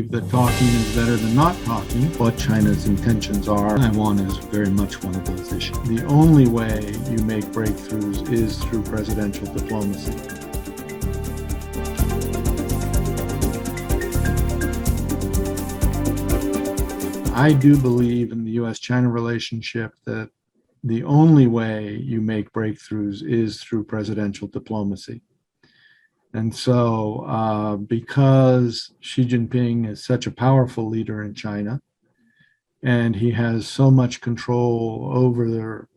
that talking is better than not talking. What China's intentions are, Taiwan is very much one of those issues. The only way you make breakthroughs is through presidential diplomacy. I do believe in the U.S.-China relationship that the only way you make breakthroughs is through presidential diplomacy. And so because Xi Jinping is such a powerful leader in China, and he has so much control over their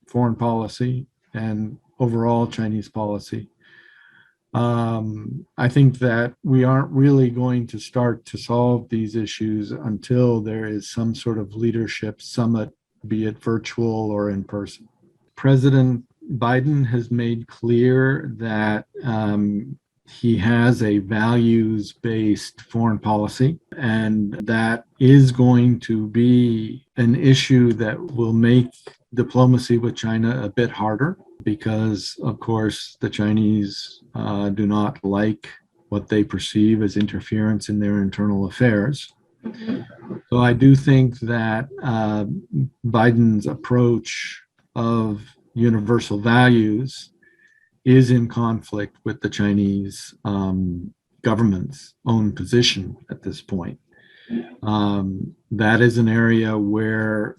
foreign policy and overall Chinese policy, I think that we aren't really going to start to solve these issues until there is some sort of leadership summit, be it virtual or in person. President Biden has made clear that he has a values-based foreign policy, and that is going to be an issue that will make diplomacy with China a bit harder because, of course, the Chinese do not like what they perceive as interference in their internal affairs. So I do think that Biden's approach of universal values is in conflict with the Chinese government's own position at this point. That is an area where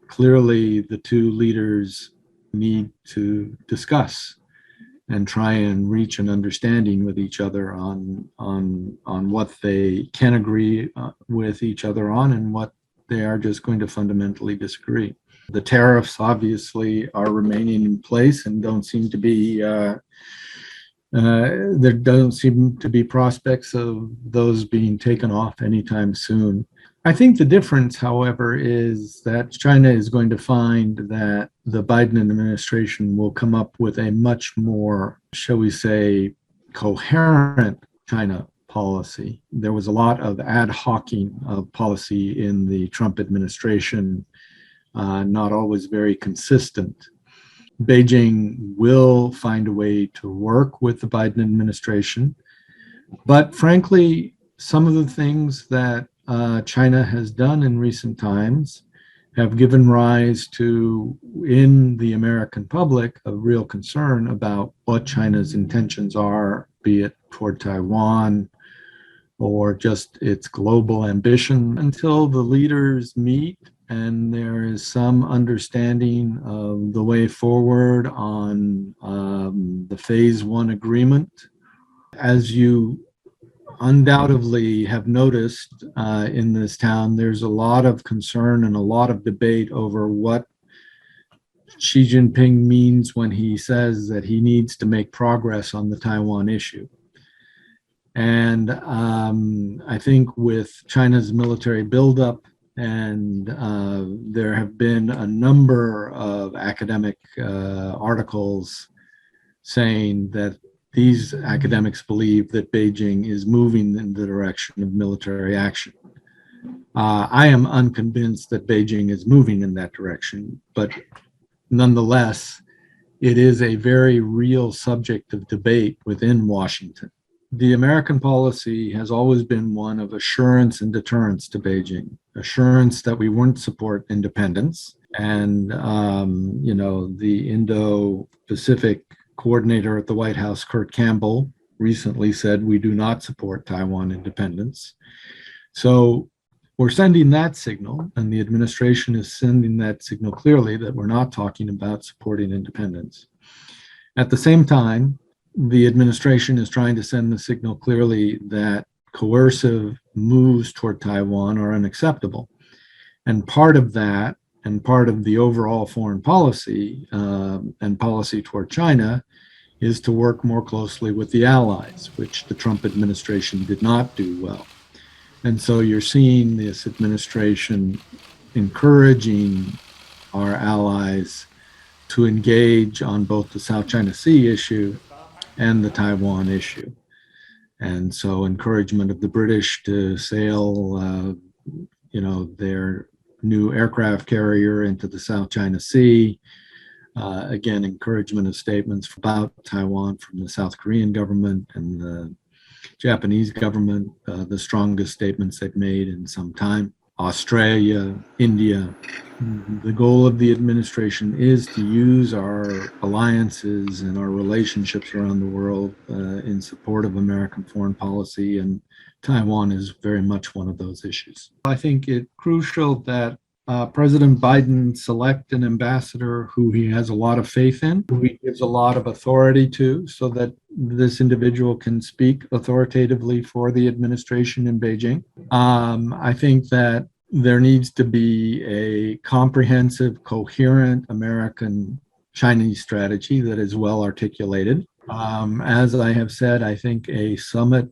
clearly the two leaders need to discuss and try and reach an understanding with each other on what they can agree with each other on and what they are just going to fundamentally disagree. The tariffs obviously are remaining in place and don't seem to be, there don't seem to be prospects of those being taken off anytime soon. I think the difference, however, is that China is going to find that the Biden administration will come up with a much more, shall we say, coherent China policy. There was a lot of ad hocing of policy in the Trump administration, not always very consistent. Beijing will find a way to work with the Biden administration, but frankly, some of the things that China has done in recent times have given rise to, in the American public, a real concern about what China's intentions are, be it toward Taiwan or just its global ambition. Until the leaders meet and there is some understanding of the way forward on the phase one agreement, as you undoubtedly have noticed in this town, there's a lot of concern and a lot of debate over what Xi Jinping means when he says that he needs to make progress on the Taiwan issue. And I think with China's military buildup, and there have been a number of academic articles saying that these academics believe that Beijing is moving in the direction of military action. I am unconvinced that Beijing is moving in that direction, but nonetheless, it is a very real subject of debate within Washington. The American policy has always been one of assurance and deterrence to Beijing, assurance that we wouldn't support independence. And, the Indo-Pacific coordinator at the White House, Kurt Campbell, recently said we do not support Taiwan independence. So we're sending that signal, and the administration is sending that signal clearly that we're not talking about supporting independence. At the same time, the administration is trying to send the signal clearly that coercive moves toward Taiwan are unacceptable. And part of that, and part of the overall foreign policy and policy toward China, is to work more closely with the allies, which the Trump administration did not do well. And so you're seeing this administration encouraging our allies to engage on both the South China Sea issue and the Taiwan issue. And so encouragement of the British to sail, their new aircraft carrier into the South China Sea. Again, encouragement of statements about Taiwan from the South Korean government and the Japanese government, the strongest statements they've made in some time. Australia, India. The goal of the administration is to use our alliances and our relationships around the world in support of American foreign policy, and Taiwan is very much one of those issues. I think it's crucial that President Biden select an ambassador who he has a lot of faith in, who he gives a lot of authority to, so that this individual can speak authoritatively for the administration in Beijing. I think that there needs to be a comprehensive, coherent American Chinese strategy that is well articulated. As I have said, I think a summit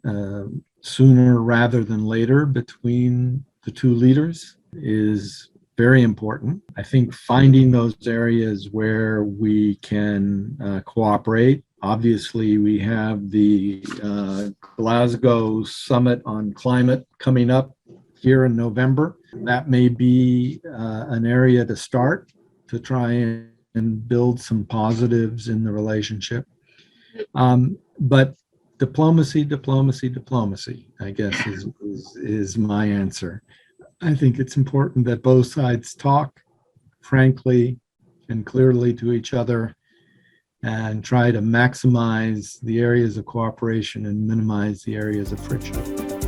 sooner rather than later between the two leaders is very important. I think finding those areas where we can cooperate. Obviously, we have the Glasgow Summit on Climate coming up here in November. That may be an area to start to try and build some positives in the relationship. But diplomacy, I guess, is my answer. I think it's important that both sides talk frankly and clearly to each other and try to maximize the areas of cooperation and minimize the areas of friction.